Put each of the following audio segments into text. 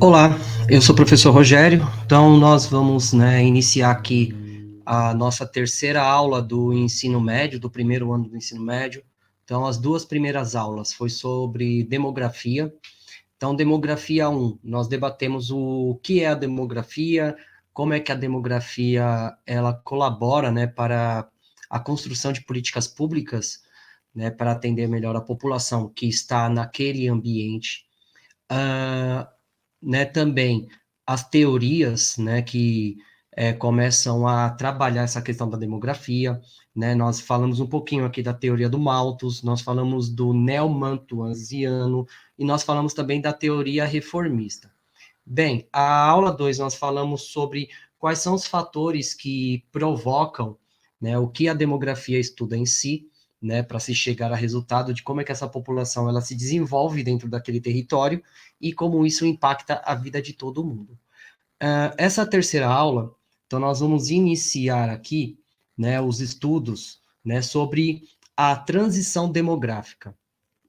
Olá, eu sou o professor Rogério, então nós vamos, iniciar aqui a nossa terceira aula do ensino médio, do primeiro ano do ensino médio. Então, as duas primeiras aulas foi sobre demografia. Então, demografia 1, nós debatemos o que é a demografia, como é que a demografia ela colabora, para a construção de políticas públicas, para atender melhor a população que está naquele ambiente. Também as teorias, que começam a trabalhar essa questão da demografia, nós falamos um pouquinho aqui da teoria do Malthus, nós falamos do neo-malthusiano, e nós falamos também da teoria reformista. Bem, a aula 2 nós falamos sobre quais são os fatores que provocam, o que a demografia estuda em si, para se chegar a resultado de como é que essa população ela se desenvolve dentro daquele território e como isso impacta a vida de todo mundo. Essa terceira aula, então nós vamos iniciar aqui, os estudos, sobre a transição demográfica.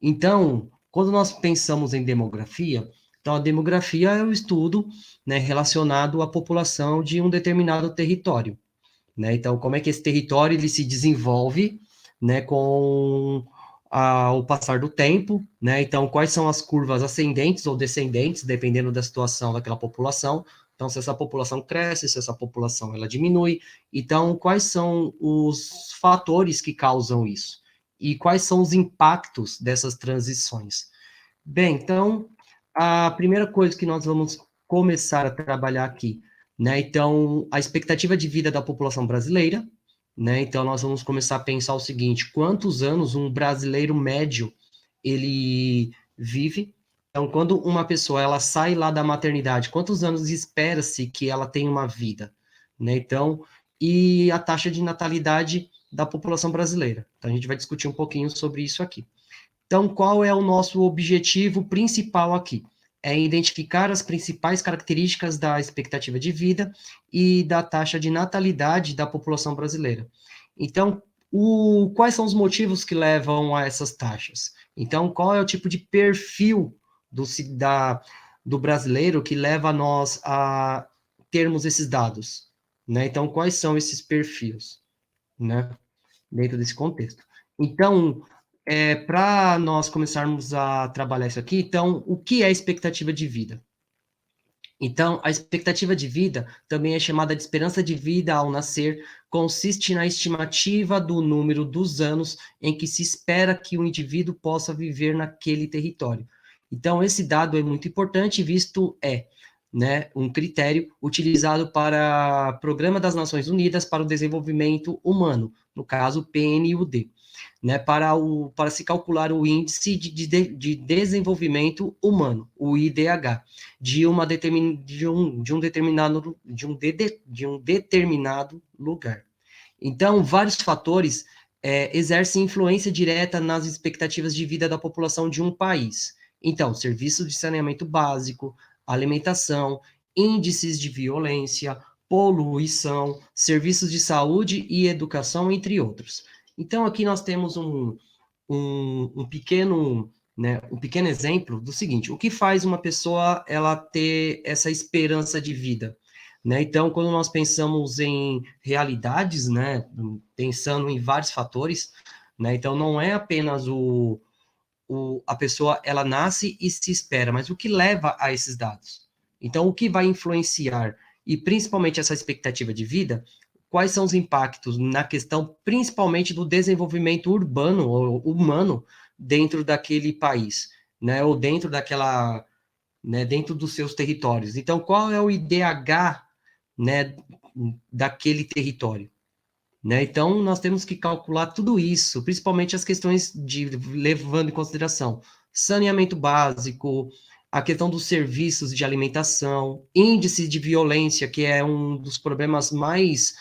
Então, quando nós pensamos em demografia, então a demografia é o estudo, relacionado à população de um determinado território, Então, como é que esse território ele se desenvolve, com o passar do tempo, Então, quais são as curvas ascendentes ou descendentes, dependendo da situação daquela população. Então, se essa população cresce, se essa população ela diminui. Então, quais são os fatores que causam isso? E quais são os impactos dessas transições? Bem, então, a primeira coisa que nós vamos começar a trabalhar aqui, então, a expectativa de vida da população brasileira, então nós vamos começar a pensar o seguinte: quantos anos um brasileiro médio ele vive? Então, quando uma pessoa ela sai lá da maternidade, quantos anos espera-se que ela tenha uma vida, Então, e a taxa de natalidade da população brasileira. Então, a gente vai discutir um pouquinho sobre isso aqui. Então, qual é o nosso objetivo principal aqui? É identificar as principais características da expectativa de vida e da taxa de natalidade da população brasileira. Então, quais são os motivos que levam a essas taxas? Então, qual é o tipo de perfil do brasileiro que leva a nós a termos esses dados? Então, quais são esses perfis, dentro desse contexto? Então, para nós começarmos a trabalhar isso aqui, então, o que é expectativa de vida? Então, a expectativa de vida, também é chamada de esperança de vida ao nascer, consiste na estimativa do número dos anos em que se espera que o indivíduo possa viver naquele território. Então, esse dado é muito importante, visto um critério utilizado para Programa das Nações Unidas para o Desenvolvimento Humano, no caso, PNUD, para se calcular o Índice de Desenvolvimento Humano, o IDH, de um determinado lugar. Então, vários fatores exercem influência direta nas expectativas de vida da população de um país. Então, serviços de saneamento básico, alimentação, índices de violência, poluição, serviços de saúde e educação, entre outros. Então, aqui nós temos um pequeno um pequeno exemplo do seguinte: o que faz uma pessoa ela ter essa esperança de vida? Então, quando nós pensamos em realidades, pensando em vários fatores, então não é apenas a pessoa ela nasce e se espera, mas o que leva a esses dados? Então, o que vai influenciar, e principalmente essa expectativa de vida, quais são os impactos na questão, principalmente do desenvolvimento urbano ou humano dentro daquele país, ou dentro daquela, dentro dos seus territórios. Então, qual é o IDH, daquele território? Então, nós temos que calcular tudo isso, principalmente as questões levando em consideração saneamento básico, a questão dos serviços de alimentação, índice de violência, que é um dos problemas mais,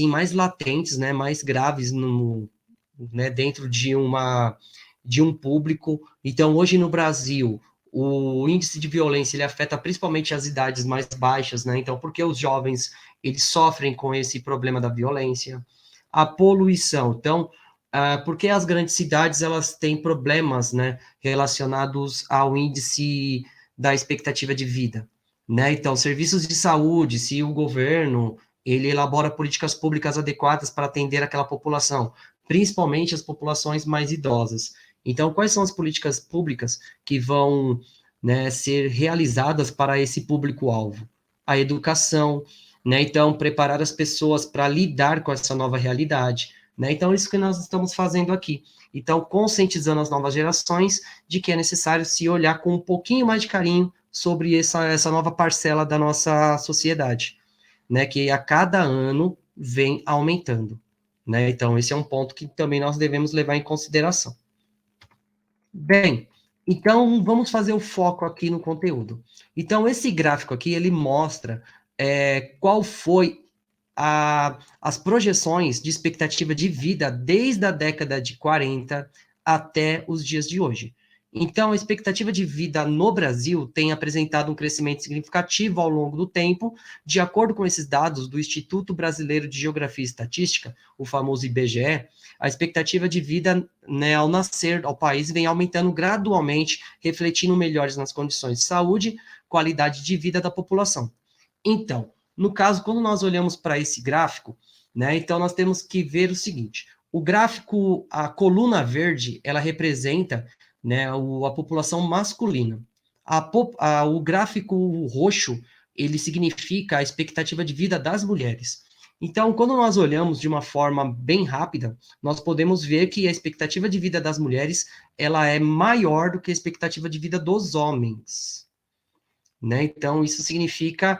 mais latentes, mais graves dentro de um público. Então, hoje no Brasil, o índice de violência ele afeta principalmente as idades mais baixas, Então, porque os jovens eles sofrem com esse problema da violência, a poluição. Então, porque as grandes cidades elas têm problemas, relacionados ao índice da expectativa de vida, né? Então, serviços de saúde, se o governo ele elabora políticas públicas adequadas para atender aquela população, principalmente as populações mais idosas. Então, quais são as políticas públicas que vão, né, ser realizadas para esse público-alvo? A educação, né? Então, preparar as pessoas para lidar com essa nova realidade, né? Então, isso que nós estamos fazendo aqui. Então, conscientizando as novas gerações de que é necessário se olhar com um pouquinho mais de carinho sobre essa nova parcela da nossa sociedade, né? Que a cada ano vem aumentando, né? Então, esse é um ponto que também nós devemos levar em consideração. Bem, então vamos fazer o foco aqui no conteúdo. Então, esse gráfico aqui, ele mostra qual foi as projeções de expectativa de vida desde a década de 40 até os dias de hoje. Então, a expectativa de vida no Brasil tem apresentado um crescimento significativo ao longo do tempo, de acordo com esses dados do Instituto Brasileiro de Geografia e Estatística, o famoso IBGE, a expectativa de vida, né, ao nascer ao país vem aumentando gradualmente, refletindo melhores nas condições de saúde, qualidade de vida da população. Então, no caso, quando nós olhamos para esse gráfico, né, então nós temos que ver o seguinte: o gráfico, a coluna verde, ela representa, né, a população masculina. O gráfico roxo, ele significa a expectativa de vida das mulheres. Então, quando nós olhamos de uma forma bem rápida, nós podemos ver que a expectativa de vida das mulheres, ela é maior do que a expectativa de vida dos homens, né? Então, isso significa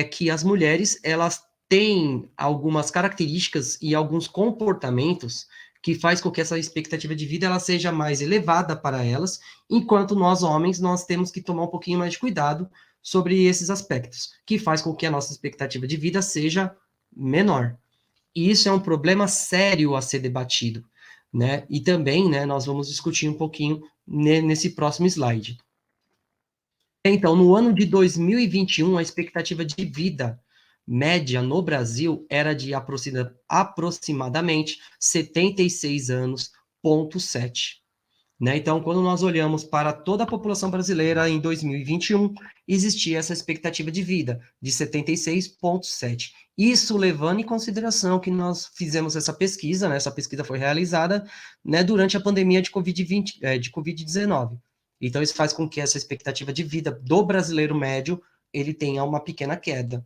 que as mulheres, elas têm algumas características e alguns comportamentos que faz com que essa expectativa de vida ela seja mais elevada para elas, enquanto nós, homens, nós temos que tomar um pouquinho mais de cuidado sobre esses aspectos, que faz com que a nossa expectativa de vida seja menor. E isso é um problema sério a ser debatido, né? E também, né, nós vamos discutir um pouquinho nesse próximo slide. Então, no ano de 2021, a expectativa de vida média no Brasil era de aproximadamente 76 anos, ponto 7. Né? Então, quando nós olhamos para toda a população brasileira em 2021, existia essa expectativa de vida de 76,7. Isso levando em consideração que nós fizemos essa pesquisa, né? Essa pesquisa foi realizada, né, durante a pandemia de Covid-19. Então, isso faz com que essa expectativa de vida do brasileiro médio ele tenha uma pequena queda.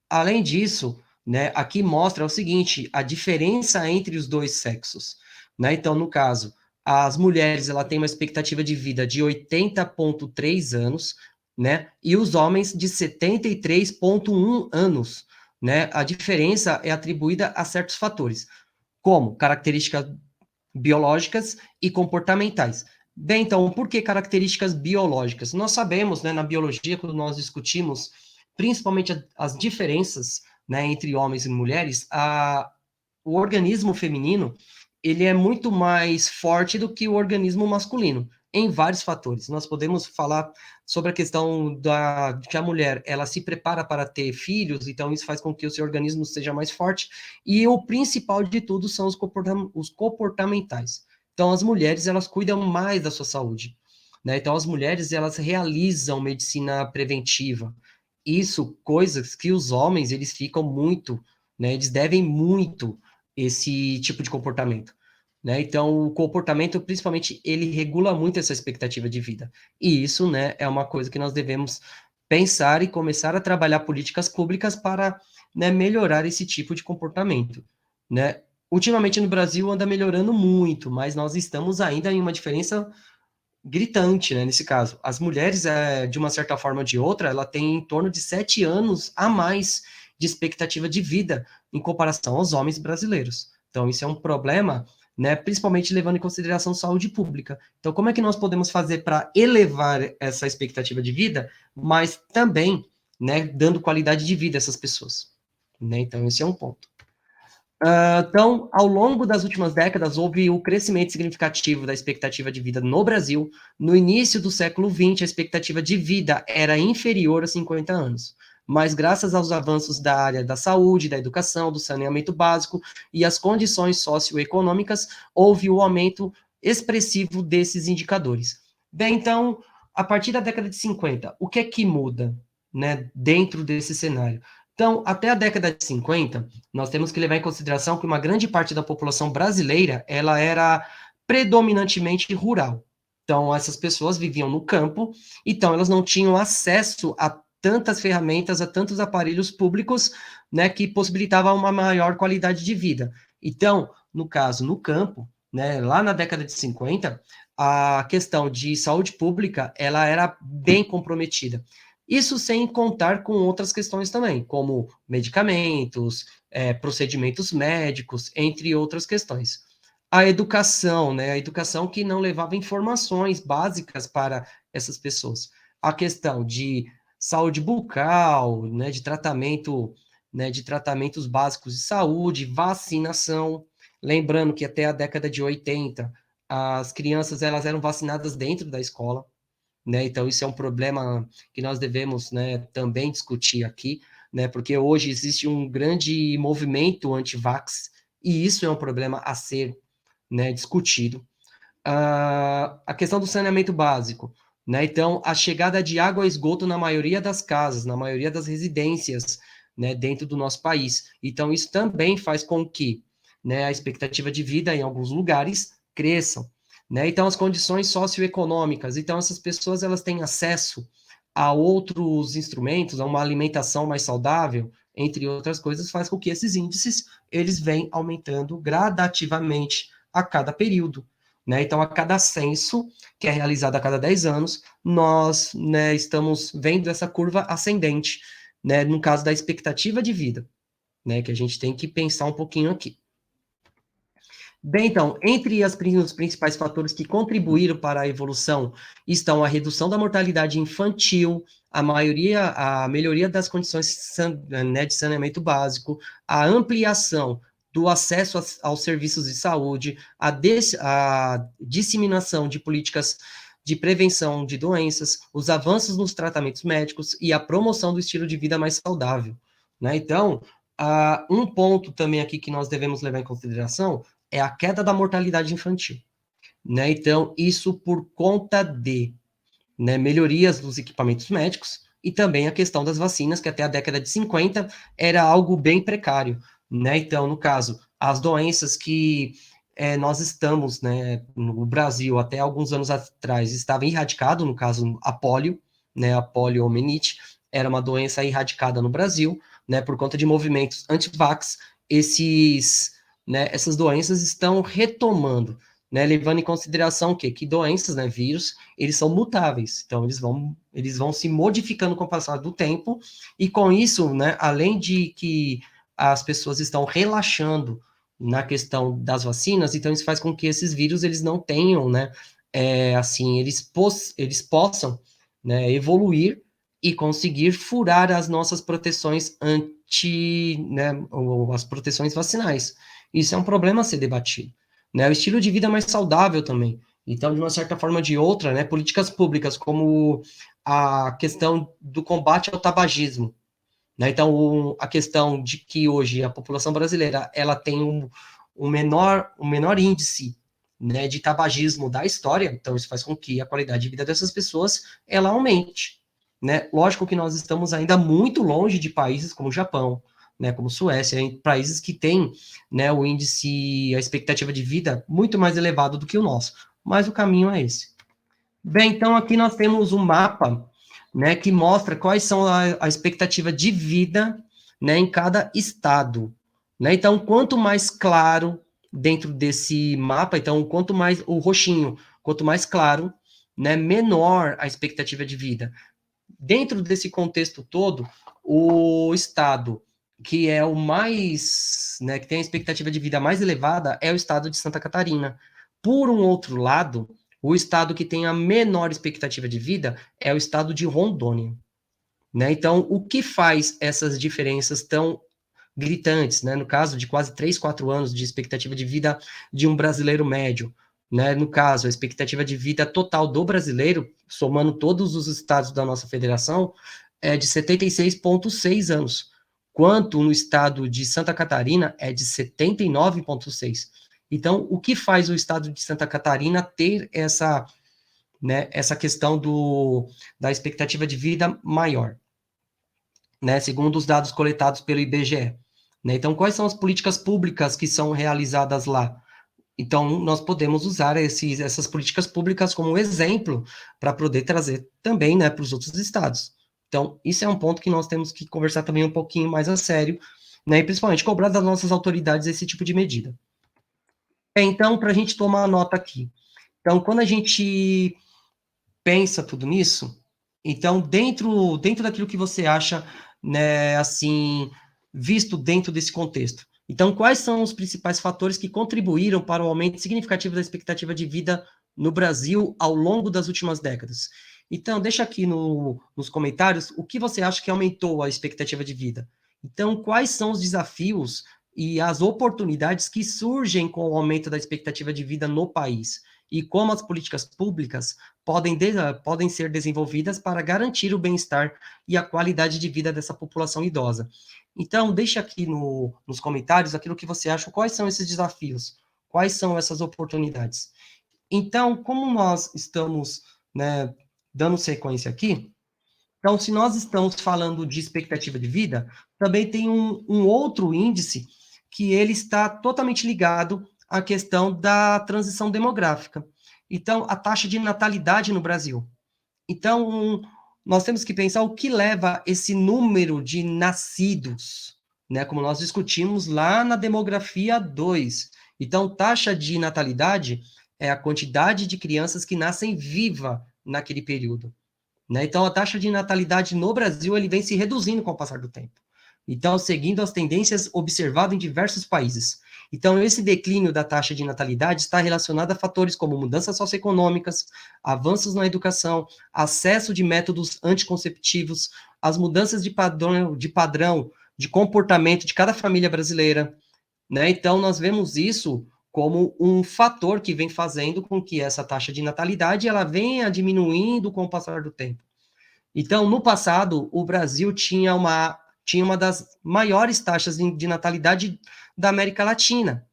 Além disso, né, aqui mostra o seguinte, a diferença entre os dois sexos. Né? Então, no caso, as mulheres ela têm uma expectativa de vida de 80,3 anos, né? E os homens de 73,1 anos, né? A diferença é atribuída a certos fatores, como características biológicas e comportamentais. Bem, então, por que características biológicas? Nós sabemos, né, na biologia, quando nós discutimos principalmente as diferenças, né, entre homens e mulheres, o organismo feminino ele é muito mais forte do que o organismo masculino, em vários fatores. Nós podemos falar sobre a questão de que a mulher ela se prepara para ter filhos, então isso faz com que o seu organismo seja mais forte, e o principal de tudo são os comportamentais. Então, as mulheres elas cuidam mais da sua saúde, né? Então, as mulheres elas realizam medicina preventiva. Isso, coisas que os homens eles ficam muito, né? Eles devem muito esse tipo de comportamento, né? Então, o comportamento, principalmente, ele regula muito essa expectativa de vida. E isso, né, é uma coisa que nós devemos pensar e começar a trabalhar políticas públicas para, né, melhorar esse tipo de comportamento, né? Ultimamente no Brasil anda melhorando muito, mas nós estamos ainda em uma diferença gritante, né, nesse caso. As mulheres, de uma certa forma ou de outra, ela tem em torno de 7 anos a mais de expectativa de vida em comparação aos homens brasileiros. Então, isso é um problema, né, principalmente levando em consideração saúde pública. Então, como é que nós podemos fazer para elevar essa expectativa de vida, mas também, né, dando qualidade de vida a essas pessoas? Né? Então, esse é um ponto. Então, ao longo das últimas décadas, houve o crescimento significativo da expectativa de vida no Brasil. No início do século XX, a expectativa de vida era inferior a 50 anos. Mas, graças aos avanços da área da saúde, da educação, do saneamento básico e as condições socioeconômicas, houve o aumento expressivo desses indicadores. Bem, então, a partir da década de 50, o que é que muda, né, dentro desse cenário? Então, até a década de 50, nós temos que levar em consideração que uma grande parte da população brasileira, ela era predominantemente rural. Então, essas pessoas viviam no campo, então elas não tinham acesso a tantas ferramentas, a tantos aparelhos públicos, né, que possibilitavam uma maior qualidade de vida. Então, no caso, no campo, né, lá na década de 50, a questão de saúde pública, ela era bem comprometida. Isso sem contar com outras questões também, como medicamentos, procedimentos médicos, entre outras questões. A educação, né? A educação que não levava informações básicas para essas pessoas. A questão de saúde bucal, né? De tratamento, né? De tratamentos básicos de saúde, vacinação. Lembrando que até a década de 80, as crianças elas eram vacinadas dentro da escola, né? Então isso é um problema que nós devemos, né, também discutir aqui, né? Porque hoje existe um grande movimento anti-vax e isso é um problema a ser, né, discutido. A questão do saneamento básico, né? Então a chegada de água e esgoto na maioria das casas, na maioria das residências, né, dentro do nosso país. Então isso também faz com que, né, a expectativa de vida em alguns lugares cresçam, né? Então as condições socioeconômicas, então essas pessoas elas têm acesso a outros instrumentos, a uma alimentação mais saudável, entre outras coisas, faz com que esses índices eles vêm aumentando gradativamente a cada período, né? Então, a cada censo, que é realizado a cada 10 anos, nós, né, estamos vendo essa curva ascendente, né, no caso da expectativa de vida, né, que a gente tem que pensar um pouquinho aqui. Bem, então, entre os principais fatores que contribuíram para a evolução estão a redução da mortalidade infantil, a melhoria das condições né, de saneamento básico, a ampliação do acesso aos serviços de saúde, a disseminação de políticas de prevenção de doenças, os avanços nos tratamentos médicos e a promoção do estilo de vida mais saudável, né? Então, um ponto também aqui que nós devemos levar em consideração é a queda da mortalidade infantil, né? Então, isso por conta de, né, melhorias dos equipamentos médicos e também a questão das vacinas, que até a década de 50 era algo bem precário, né? Então, no caso, as doenças que nós estamos, né, no Brasil, até alguns anos atrás, estava erradicado, no caso, a polio, né, a poliomielite, era uma doença erradicada no Brasil, né, por conta de movimentos anti-vax, né, essas doenças estão retomando, né, levando em consideração o quê? Que doenças, né, vírus, eles são mutáveis, então eles vão se modificando com o passar do tempo, e com isso, né, além de que as pessoas estão relaxando na questão das vacinas, então isso faz com que esses vírus, eles não tenham, né, assim, eles possam, né, evoluir e conseguir furar as nossas proteções né, ou as proteções vacinais. Isso é um problema a ser debatido, né? O estilo de vida mais saudável também. Então, de uma certa forma ou de outra, né, políticas públicas como a questão do combate ao tabagismo, né? Então, a questão de que hoje a população brasileira ela tem um menor índice, né, de tabagismo da história, então isso faz com que a qualidade de vida dessas pessoas ela aumente, né? Lógico que nós estamos ainda muito longe de países como o Japão, né, como Suécia, em países que têm, né, o índice, a expectativa de vida muito mais elevado do que o nosso, mas o caminho é esse. Bem, então aqui nós temos um mapa, né, que mostra quais são a expectativa de vida, né, em cada estado, né? Então, quanto mais claro dentro desse mapa, então, quanto mais o roxinho, quanto mais claro, né, menor a expectativa de vida. Dentro desse contexto todo, o estado que é o mais, né, que tem a expectativa de vida mais elevada é o estado de Santa Catarina. Por um outro lado, o estado que tem a menor expectativa de vida é o estado de Rondônia, né? Então, o que faz essas diferenças tão gritantes, né? No caso de quase 3, 4 anos de expectativa de vida de um brasileiro médio, né? No caso, a expectativa de vida total do brasileiro, somando todos os estados da nossa federação, é de 76,6 anos, quanto no estado de Santa Catarina é de 79,6. Então, o que faz o estado de Santa Catarina ter né, essa questão da expectativa de vida maior, né, segundo os dados coletados pelo IBGE. Né? Então, quais são as políticas públicas que são realizadas lá? Então, nós podemos usar essas políticas públicas como exemplo para poder trazer também, né, para os outros estados. Então, isso é um ponto que nós temos que conversar também um pouquinho mais a sério, né, e principalmente cobrar das nossas autoridades esse tipo de medida. Então, para a gente tomar a nota aqui. Então, quando a gente pensa tudo nisso, então, dentro daquilo que você acha, né, assim, visto dentro desse contexto, então, quais são os principais fatores que contribuíram para o aumento significativo da expectativa de vida no Brasil ao longo das últimas décadas? Então, deixa aqui nos comentários o que você acha que aumentou a expectativa de vida. Então, quais são os desafios e as oportunidades que surgem com o aumento da expectativa de vida no país? E como as políticas públicas podem ser desenvolvidas para garantir o bem-estar e a qualidade de vida dessa população idosa. Então, deixe aqui nos comentários aquilo que você acha, quais são esses desafios, quais são essas oportunidades. Então, como nós estamos, né, dando sequência aqui, então, se nós estamos falando de expectativa de vida, também tem um outro índice que ele está totalmente ligado à questão da transição demográfica. Então, a taxa de natalidade no Brasil. Então, nós temos que pensar o que leva esse número de nascidos, né? Como nós discutimos lá na demografia 2. Então, taxa de natalidade é a quantidade de crianças que nascem viva naquele período. Né? Então, a taxa de natalidade no Brasil ele vem se reduzindo com o passar do tempo. Então, seguindo as tendências observadas em diversos países. Então, esse declínio da taxa de natalidade está relacionado a fatores como mudanças socioeconômicas, avanços na educação, acesso de métodos anticonceptivos, as mudanças de padrão de comportamento de cada família brasileira. Né? Então, nós vemos isso como um fator que vem fazendo com que essa taxa de natalidade ela venha diminuindo com o passar do tempo. Então, no passado, o Brasil tinha uma das maiores taxas de natalidade da América Latina.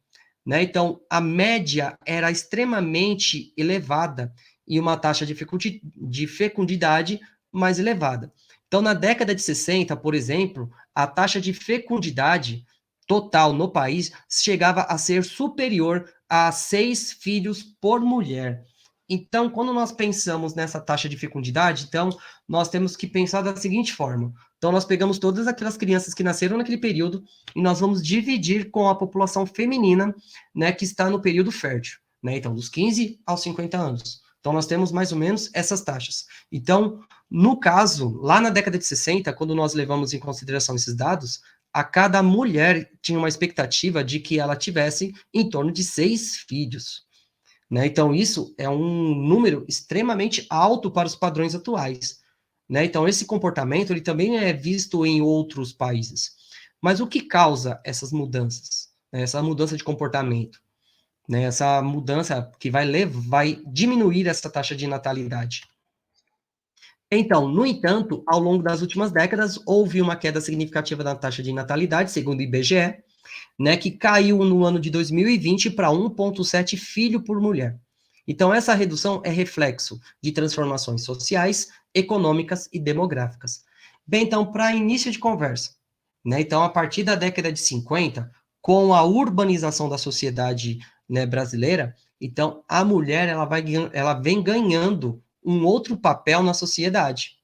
Né? Então, a média era extremamente elevada e uma taxa de fecundidade mais elevada. Então, na década de 60, por exemplo, a taxa de fecundidade total no país chegava a ser superior a 6 filhos por mulher. Então, quando nós pensamos nessa taxa de fecundidade, então, nós temos que pensar da seguinte forma. Então, nós pegamos todas aquelas crianças que nasceram naquele período e nós vamos dividir com a população feminina, né, que está no período fértil, né? Então, dos 15 aos 50 anos. Então, nós temos mais ou menos essas taxas. Então, no caso, lá na década de 60, quando nós levamos em consideração esses dados, a cada mulher tinha uma expectativa de que ela tivesse em torno de 6 filhos. Né? Então, isso é um número extremamente alto para os padrões atuais. Né? Então, esse comportamento ele também é visto em outros países. Mas o que causa essas mudanças? Né? Essa mudança de comportamento? Né? Essa mudança que vai diminuir essa taxa de natalidade. Então, no entanto, ao longo das últimas décadas, houve uma queda significativa na taxa de natalidade, segundo o IBGE, né, que caiu no ano de 2020 para 1,7 filho por mulher. Então, essa redução é reflexo de transformações sociais, econômicas e demográficas. Bem, então, para início de conversa, né, então, a partir da década de 50, com a urbanização da sociedade, né, brasileira, então, a mulher ela vem ganhando um outro papel na sociedade.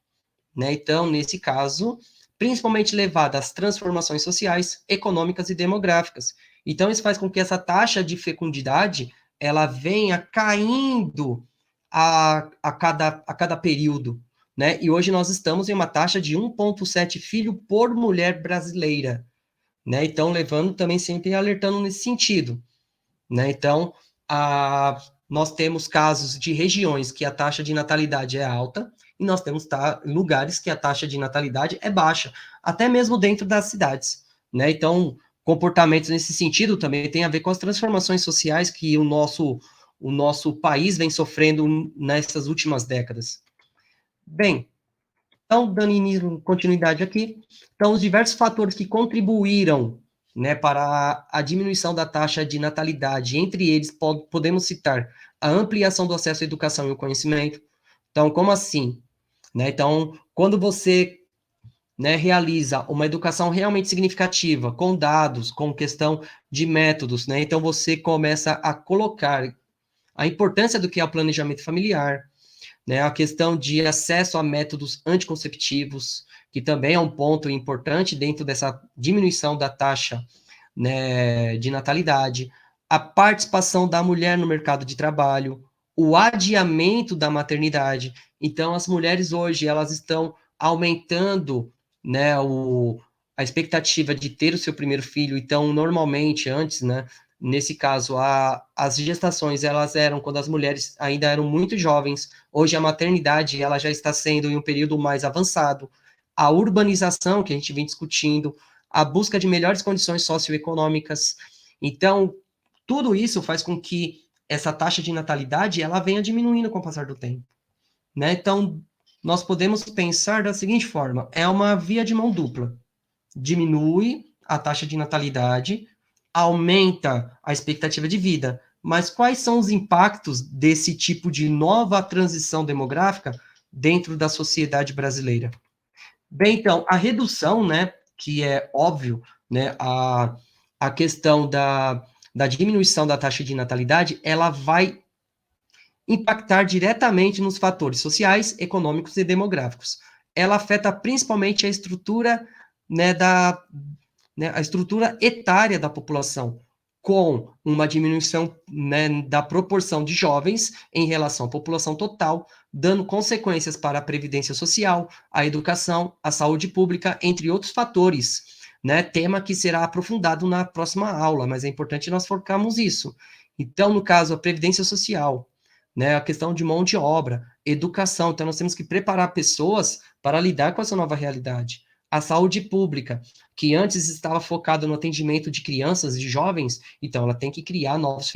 Né? Então, nesse caso, principalmente levada às transformações sociais, econômicas e demográficas. Então, isso faz com que essa taxa de fecundidade ela venha caindo a cada período. Né? E hoje nós estamos em uma taxa de 1,7 filho por mulher brasileira. Né? Então, levando também sempre alertando nesse sentido. Né? Então, nós temos casos de regiões que a taxa de natalidade é alta, e nós temos lugares que a taxa de natalidade é baixa, até mesmo dentro das cidades. Né? Então, comportamentos nesse sentido também tem a ver com as transformações sociais que o nosso país vem sofrendo nessas últimas décadas. Bem, então, dando continuidade aqui, então, os diversos fatores que contribuíram, né, para a diminuição da taxa de natalidade, entre eles podemos citar a ampliação do acesso à educação e ao conhecimento, Então, como assim? Né? Então, quando você, né, realiza uma educação realmente significativa, com dados, com questão de métodos, né? Então você começa a colocar a importância do que é o planejamento familiar, né? A questão de acesso a métodos anticonceptivos, que também é um ponto importante dentro dessa diminuição da taxa, né, de natalidade, a participação da mulher no mercado de trabalho, o adiamento da maternidade. Então, as mulheres hoje, elas estão aumentando, né, a expectativa de ter o seu primeiro filho. Então, normalmente, antes, né, nesse caso, as gestações, elas eram quando as mulheres ainda eram muito jovens. Hoje, a maternidade, ela já está sendo em um período mais avançado. A urbanização, que a gente vem discutindo, a busca de melhores condições socioeconômicas. Então, tudo isso faz com que essa taxa de natalidade ela venha diminuindo com o passar do tempo, né? Então, nós podemos pensar da seguinte forma: é uma via de mão dupla. Diminui a taxa de natalidade, aumenta a expectativa de vida. Mas quais são os impactos desse tipo de nova transição demográfica dentro da sociedade brasileira? Bem, então, a redução, né, que é óbvio, né, a questão da diminuição da taxa de natalidade, ela vai impactar diretamente nos fatores sociais, econômicos e demográficos. Ela afeta principalmente a estrutura, né, né, a estrutura etária da população, com uma diminuição, né, da proporção de jovens em relação à população total, dando consequências para a previdência social, a educação, a saúde pública, entre outros fatores, né, tema que será aprofundado na próxima aula, mas é importante nós focarmos isso. Então, no caso, a previdência social, né, a questão de mão de obra, educação, então nós temos que preparar pessoas para lidar com essa nova realidade. A saúde pública, que antes estava focada no atendimento de crianças e jovens, então ela tem que criar novas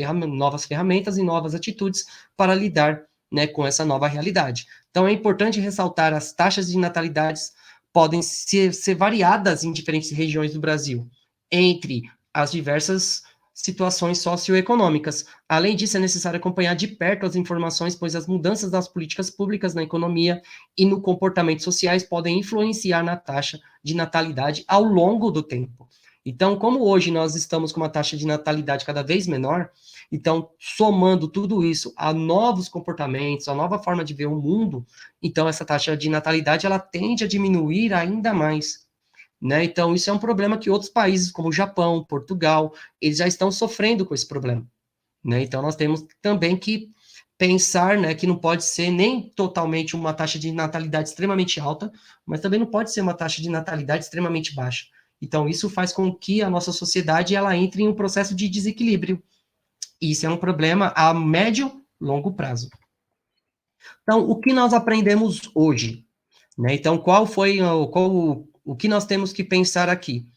ferramentas e novas atitudes para lidar, né, com essa nova realidade. Então é importante ressaltar as taxas de natalidades podem ser variadas em diferentes regiões do Brasil, entre as diversas situações socioeconômicas. Além disso, é necessário acompanhar de perto as informações, pois as mudanças das políticas públicas na economia e no comportamento sociais podem influenciar na taxa de natalidade ao longo do tempo. Então, como hoje nós estamos com uma taxa de natalidade cada vez menor, então, somando tudo isso a novos comportamentos, a nova forma de ver o mundo, então essa taxa de natalidade ela tende a diminuir ainda mais, né? Então, isso é um problema que outros países, como o Japão, Portugal, eles já estão sofrendo com esse problema, né? Então, nós temos também que pensar, né, que não pode ser nem totalmente uma taxa de natalidade extremamente alta, mas também não pode ser uma taxa de natalidade extremamente baixa. Então, isso faz com que a nossa sociedade ela entre em um processo de desequilíbrio. E isso é um problema a médio, longo prazo. Então, o que nós aprendemos hoje, né? Então, o que nós temos que pensar aqui?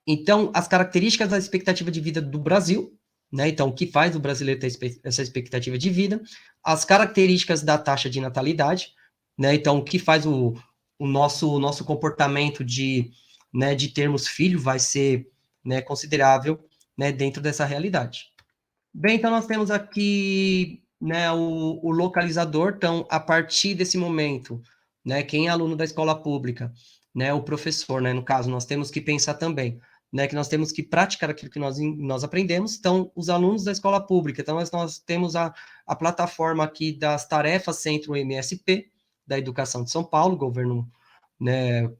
Então, as características da expectativa de vida do Brasil, né? Então, o que faz o brasileiro ter essa expectativa de vida, as características da taxa de natalidade, né? Então, o que faz o nosso comportamento de termos filho vai ser, né, considerável, né, dentro dessa realidade. Bem, então nós temos aqui, né, o localizador. Então, a partir desse momento, né, quem é aluno da escola pública, né, o professor, né, no caso, nós temos que pensar também, né, que nós temos que praticar aquilo que nós aprendemos. Então, os alunos da escola pública, então nós temos a plataforma aqui das tarefas Centro MSP, da Educação de São Paulo, governo, né,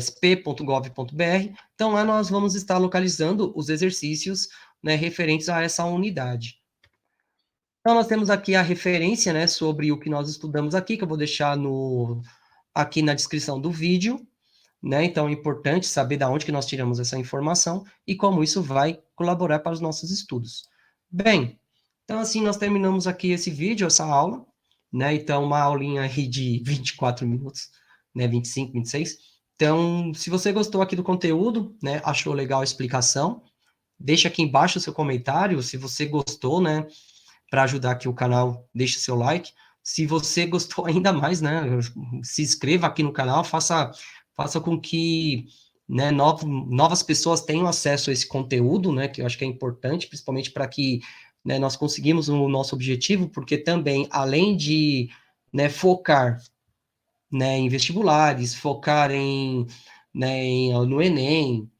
.sp.gov.br. Então, lá nós vamos estar localizando os exercícios, né, referentes a essa unidade. Então, nós temos aqui a referência, né, sobre o que nós estudamos aqui, que eu vou deixar aqui na descrição do vídeo, né? Então, é importante saber de onde que nós tiramos essa informação e como isso vai colaborar para os nossos estudos. Bem, então, assim, nós terminamos aqui esse vídeo, essa aula, né? Então, uma aulinha aí de 24 minutos, né? 25, 26. Então, se você gostou aqui do conteúdo, né? Achou legal a explicação, deixa aqui embaixo o seu comentário, se você gostou, né? Para ajudar aqui o canal, deixe seu like. Se você gostou ainda mais, né? Se inscreva aqui no canal, faça com que, né, novas pessoas tenham acesso a esse conteúdo, né? Que eu acho que é importante, principalmente para que, né, nós conseguimos o nosso objetivo, porque também, além né, focar, né, em vestibulares, focar em, né, no Enem,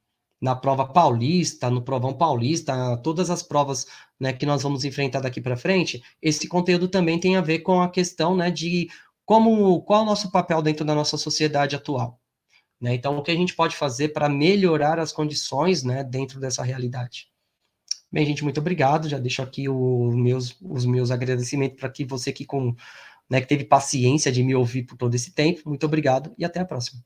na prova paulista, no provão paulista, todas as provas, né, que nós vamos enfrentar daqui para frente, esse conteúdo também tem a ver com a questão, né, de qual é o nosso papel dentro da nossa sociedade atual, né? Então, o que a gente pode fazer para melhorar as condições, né, dentro dessa realidade. Bem, gente, muito obrigado. Já deixo aqui os meus agradecimentos para que você que, né, que teve paciência de me ouvir por todo esse tempo. Muito obrigado e até a próxima.